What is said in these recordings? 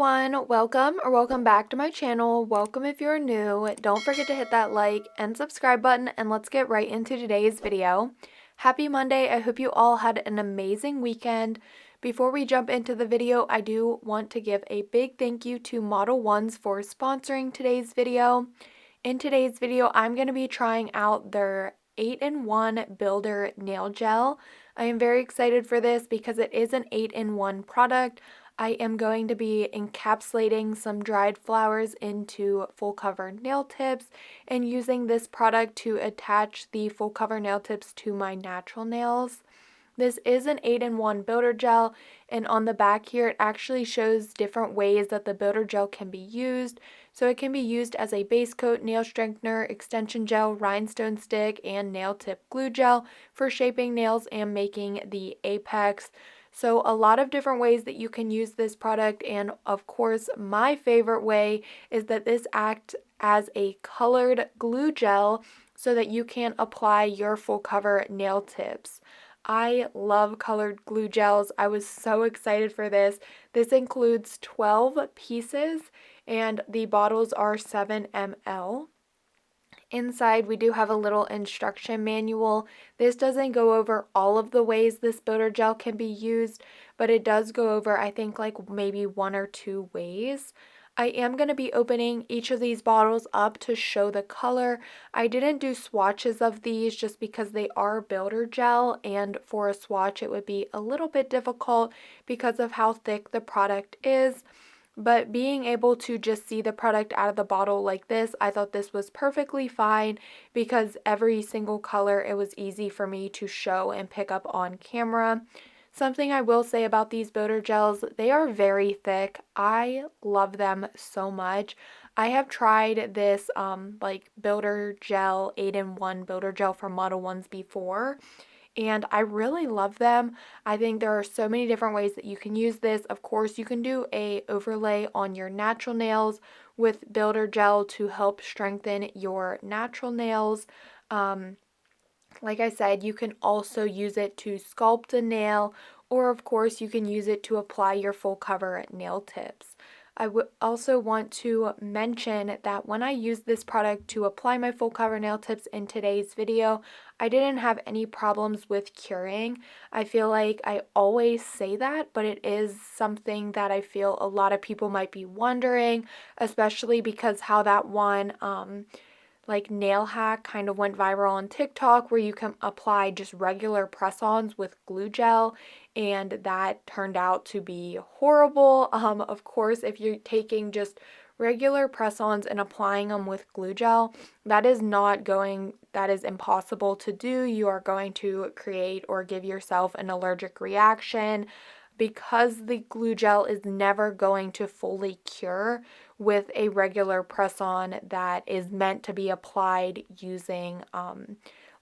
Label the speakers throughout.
Speaker 1: everyone, welcome back to my channel. Welcome if you're new. Don't forget to hit that like and subscribe button, and let's get right into today's video. Happy Monday. I hope you all had an amazing weekend. Before we jump into the video, I do want to give a big thank you to Modelones for sponsoring today's video. In today's video, I'm going to be trying out their 8-in-1 Builder Nail Gel. I am very excited for this because it is an 8-in-1 product. I am going to be encapsulating some dried flowers into full cover nail tips and using this product to attach the full cover nail tips to my natural nails. This is an 8-in-1 builder gel, and on the back here it actually shows different ways that the builder gel can be used. So it can be used as a base coat, nail strengthener, extension gel, rhinestone stick, and nail tip glue gel for shaping nails and making the apex. So a lot of different ways that you can use this product, and of course my favorite way is that this acts as a colored glue gel so that you can apply your full cover nail tips. I love colored glue gels. I was so excited for this. This includes 12 pieces and the bottles are 7 ml. Inside, we do have a little instruction manual. This doesn't go over all of the ways this builder gel can be used, but it does go over, I think, like maybe 1 or 2 ways. I am going to be opening each of these bottles up to show the color. I didn't do swatches of these just because they are builder gel, and for a swatch it would be a little bit difficult because of how thick the product is. But being able to just see the product out of the bottle like this, I thought this was perfectly fine because every single color, it was easy for me to show and pick up on camera. Something I will say about these builder gels, they are very thick. I love them so much. I have tried this like builder gel, 8-in-1 builder gel from Modelones before, and I really love them. I think there are so many different ways that you can use this. Of course, you can do a overlay on your natural nails with builder gel to help strengthen your natural nails. Like I said, you can also use it to sculpt a nail, or of course you can use it to apply your full cover nail tips. I would also want to mention that when I used this product to apply my full cover nail tips in today's video, I didn't have any problems with curing. I feel like I always say that, but it is something that I feel a lot of people might be wondering, especially because how that one like nail hack kind of went viral on TikTok where you can apply just regular press-ons with glue gel, and that turned out to be horrible. Of course, if you're taking just regular press-ons and applying them with glue gel, that is impossible to do. You are going to create or give yourself an allergic reaction because the glue gel is never going to fully cure with a regular press-on that is meant to be applied using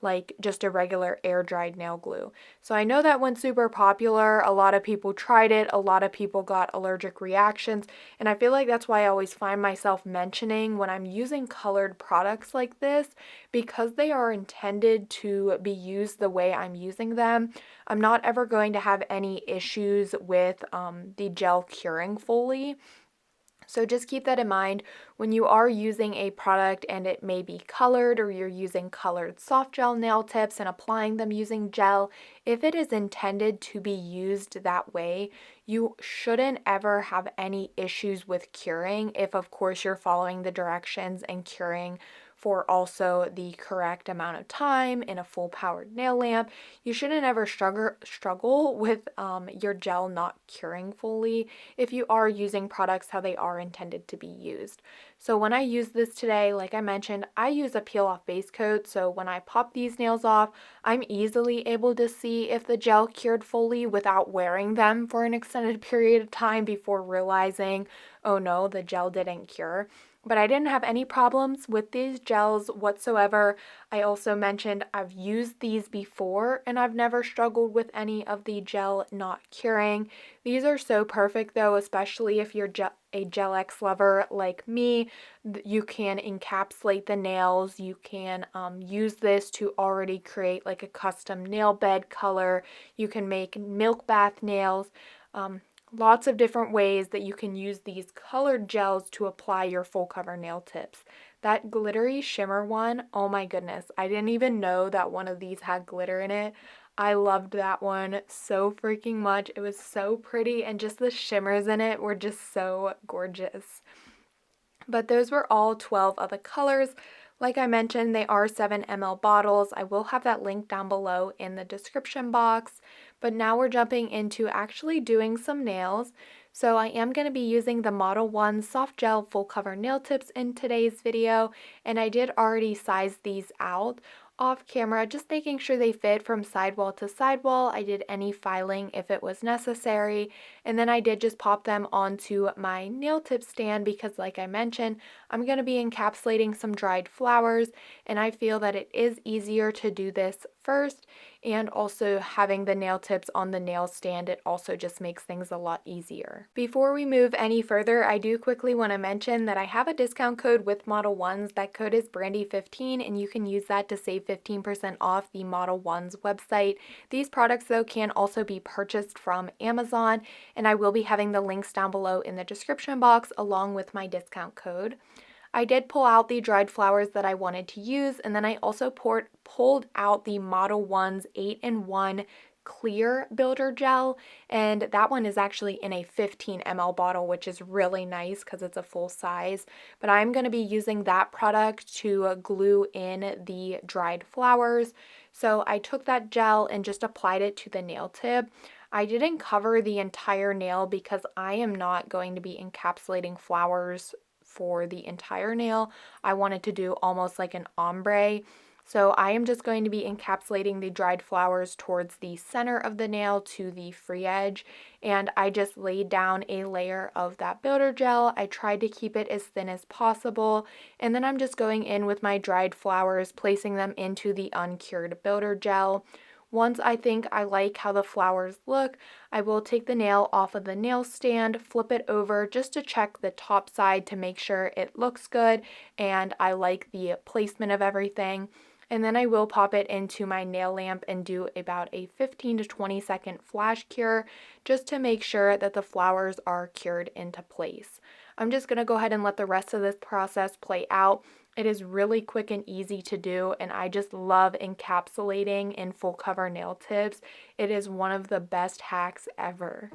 Speaker 1: like just a regular air-dried nail glue. So I know that went super popular. A lot of people tried it. A lot of people got allergic reactions. And I feel like that's why I always find myself mentioning when I'm using colored products like this, because they are intended to be used the way I'm using them, I'm not ever going to have any issues with the gel curing fully. So just keep that in mind when you are using a product and it may be colored, or you're using colored soft gel nail tips and applying them using gel. If it is intended to be used that way, you shouldn't ever have any issues with curing if, of course, you're following the directions and curing for also the correct amount of time in a full powered nail lamp. You shouldn't ever struggle with your gel not curing fully if you are using products how they are intended to be used. So when I use this today, like I mentioned, I use a peel off base coat. So when I pop these nails off, I'm easily able to see if the gel cured fully without wearing them for an extended period of time before realizing, oh no, the gel didn't cure. But I didn't have any problems with these gels whatsoever. I also mentioned I've used these before and I've never struggled with any of the gel not curing. These are so perfect though, especially if you're a Gel X lover like me. You can encapsulate the nails. You can use this to already create like a custom nail bed color. You can make milk bath nails. lots of different ways that you can use these colored gels to apply your full cover nail tips. That glittery shimmer one, oh my goodness, I didn't even know that one of these had glitter in it. I loved that one so freaking much. It was so pretty, and just the shimmers in it were just so gorgeous. But those were all 12 of the colors. Like I mentioned, they are 7 ml bottles. I will have that link down below in the description box. But now we're jumping into actually doing some nails. So I am going to be using the Modelones Soft Gel Full Cover Nail Tips in today's video. And I did already size these out off camera, just making sure they fit from sidewall to sidewall. I did any filing if it was necessary, and then I did just pop them onto my nail tip stand because, like I mentioned, I'm going to be encapsulating some dried flowers, and I feel that it is easier to do this first, and also having the nail tips on the nail stand, it also just makes things a lot easier. Before we move any further, I do quickly want to mention that I have a discount code with Modelones. That code is Brandy15, and you can use that to save 15% off the Modelones website. These products, though, can also be purchased from Amazon, and I will be having the links down below in the description box along with my discount code. I did pull out the dried flowers that I wanted to use, and then I also pulled out the Modelones 8-in-1 clear builder gel, and that one is actually in a 15 ml bottle, which is really nice because it's a full size. But I'm going to be using that product to glue in the dried flowers. So I took that gel and just applied it to the nail tip. I didn't cover the entire nail because I am not going to be encapsulating flowers for the entire nail. I wanted to do almost like an ombre. So I am just going to be encapsulating the dried flowers towards the center of the nail to the free edge, and I just laid down a layer of that builder gel. I tried to keep it as thin as possible, and then I'm just going in with my dried flowers, placing them into the uncured builder gel. Once I think I like how the flowers look, I will take the nail off of the nail stand, flip it over just to check the top side to make sure it looks good and I like the placement of everything. And then I will pop it into my nail lamp and do about a 15 to 20 second flash cure just to make sure that the flowers are cured into place. I'm just going to go ahead and let the rest of this process play out. It is really quick and easy to do, and I just love encapsulating in full cover nail tips. It is one of the best hacks ever.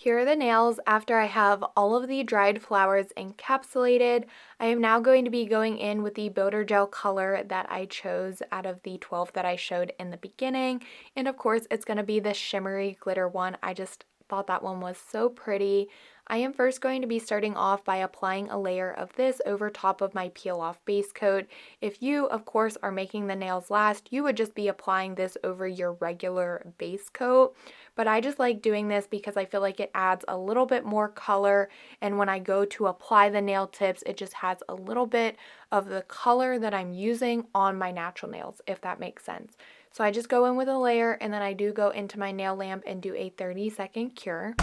Speaker 1: Here are the nails after I have all of the dried flowers encapsulated. I am now going to be going in with the builder gel color that I chose out of the 12 that I showed in the beginning. And of course, it's going to be the shimmery glitter one. I just thought that one was so pretty. I am first going to be starting off by applying a layer of this over top of my peel off base coat. If you, of course, are making the nails last, you would just be applying this over your regular base coat. But I just like doing this because I feel like it adds a little bit more color, and when I go to apply the nail tips, it just has a little bit of the color that I'm using on my natural nails, if that makes sense. So I just go in with a layer, and then I do go into my nail lamp and do a 30-second cure.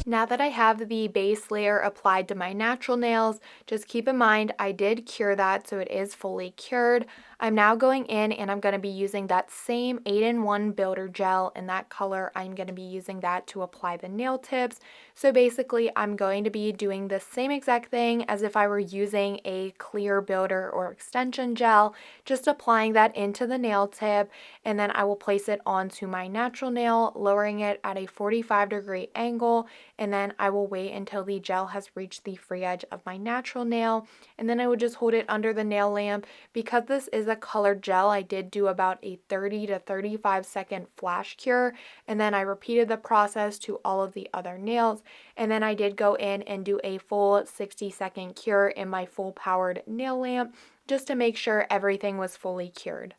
Speaker 1: Now that I have the base layer applied to my natural nails, just keep in mind I did cure that, so it is fully cured. I'm now going in and I'm going to be using that same 8-in-1 builder gel in that color. I'm going to be using that to apply the nail tips. So basically I'm going to be doing the same exact thing as if I were using a clear builder or extension gel, just applying that into the nail tip, and then I will place it onto my natural nail, lowering it at a 45-degree angle, and then I will wait until the gel has reached the free edge of my natural nail, and then I would just hold it under the nail lamp. Because this is a colored gel, I did do about a 30 to 35 second flash cure, and then I repeated the process to all of the other nails, and then I did go in and do a full 60-second cure in my full powered nail lamp just to make sure everything was fully cured.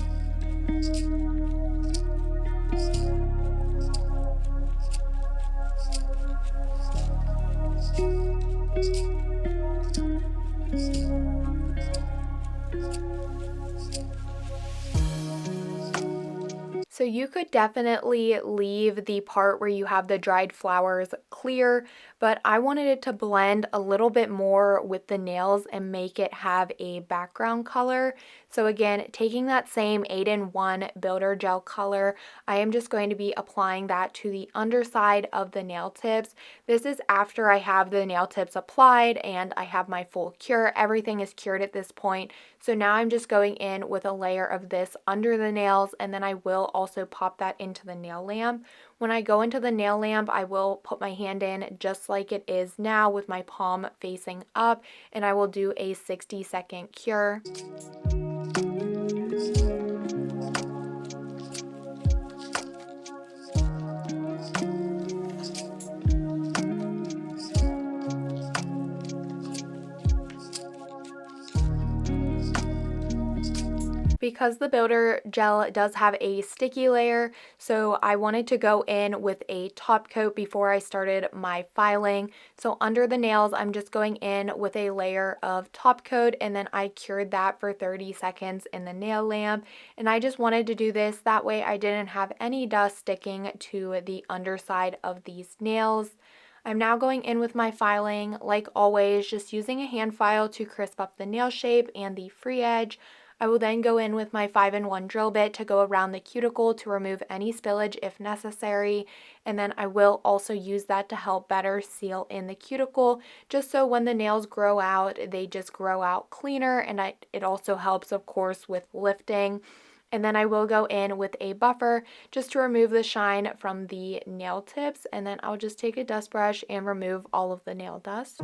Speaker 1: So you could definitely leave the part where you have the dried flowers clear, but I wanted it to blend a little bit more with the nails and make it have a background color. So again, taking that same 8-in-1 builder gel color, I am just going to be applying that to the underside of the nail tips. This is after I have the nail tips applied and I have my full cure. Everything is cured at this point. So now I'm just going in with a layer of this under the nails, and then I will also pop that into the nail lamp. When I go into the nail lamp, I will put my hand in just like it is now with my palm facing up, and I will do a 60-second cure. Because the builder gel does have a sticky layer, so I wanted to go in with a top coat before I started my filing. So under the nails, I'm just going in with a layer of top coat, and then I cured that for 30 seconds in the nail lamp. And I just wanted to do this that way I didn't have any dust sticking to the underside of these nails. I'm now going in with my filing, like always, just using a hand file to crisp up the nail shape and the free edge. I will then go in with my 5-in-1 drill bit to go around the cuticle to remove any spillage if necessary, and then I will also use that to help better seal in the cuticle, just so when the nails grow out, they just grow out cleaner, and it also helps, of course, with lifting. And then I will go in with a buffer just to remove the shine from the nail tips, and then I'll just take a dust brush and remove all of the nail dust.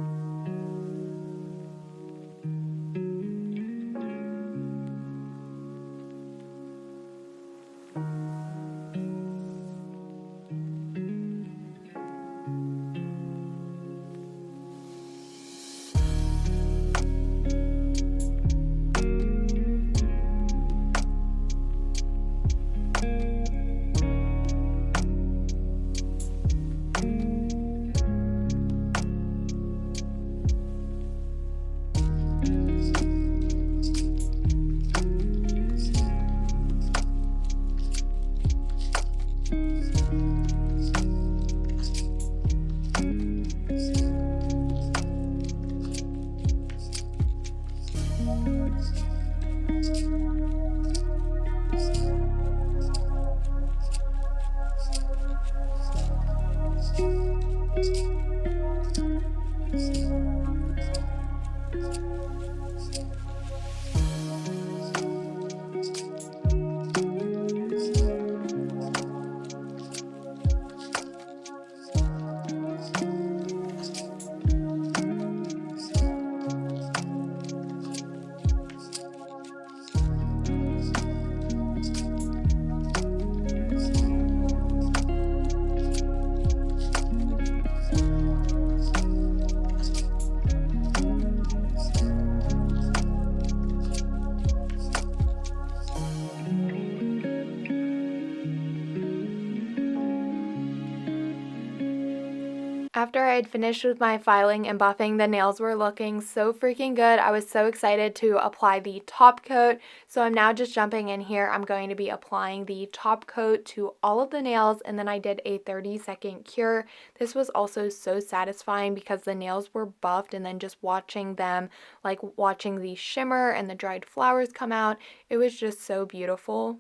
Speaker 1: After I had finished with my filing and buffing, the nails were looking so freaking good. I was so excited to apply the top coat. So I'm now just jumping in here. I'm going to be applying the top coat to all of the nails, and then I did a 30-second cure. This was also so satisfying because the nails were buffed, and then just watching them, like watching the shimmer and the dried flowers come out, it was just so beautiful.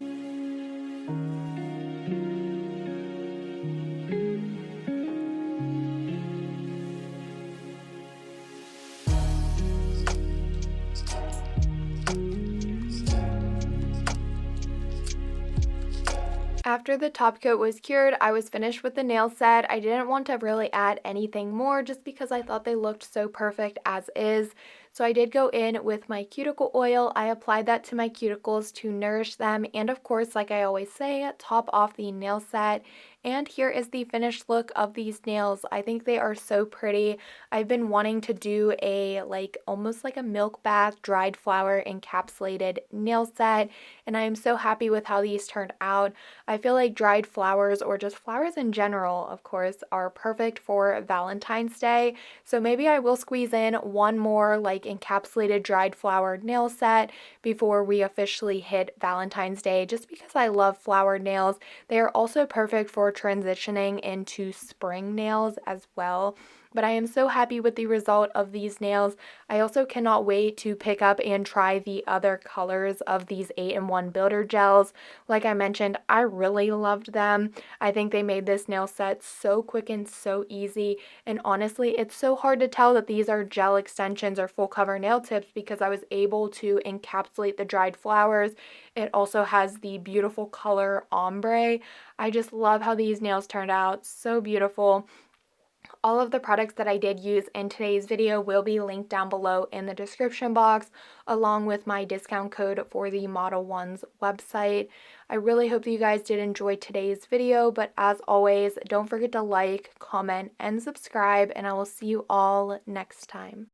Speaker 1: After the top coat was cured, I was finished with the nail set. I didn't want to really add anything more just because I thought they looked so perfect as is. So I did go in with my cuticle oil. I applied that to my cuticles to nourish them, and of course, like I always say, top off the nail set. And here is the finished look of these nails. I think they are so pretty. I've been wanting to do a almost like a milk bath dried flower encapsulated nail set, and I am so happy with how these turned out. I feel like dried flowers, or just flowers in general, of course, are perfect for Valentine's Day. So maybe I will squeeze in one more encapsulated dried flower nail set before we officially hit Valentine's Day, just because I love flowered nails. They are also perfect for transitioning into spring nails as well. But I am so happy with the result of these nails. I also cannot wait to pick up and try the other colors of these 8-in-1 builder gels. Like I mentioned, I really loved them. I think they made this nail set so quick and so easy. And honestly, it's so hard to tell that these are gel extensions or full cover nail tips because I was able to encapsulate the dried flowers. It also has the beautiful color ombre. I just love how these nails turned out. So beautiful. All of the products that I did use in today's video will be linked down below in the description box, along with my discount code for the Modelones website. I really hope that you guys did enjoy today's video, but as always, don't forget to like, comment, and subscribe, and I will see you all next time.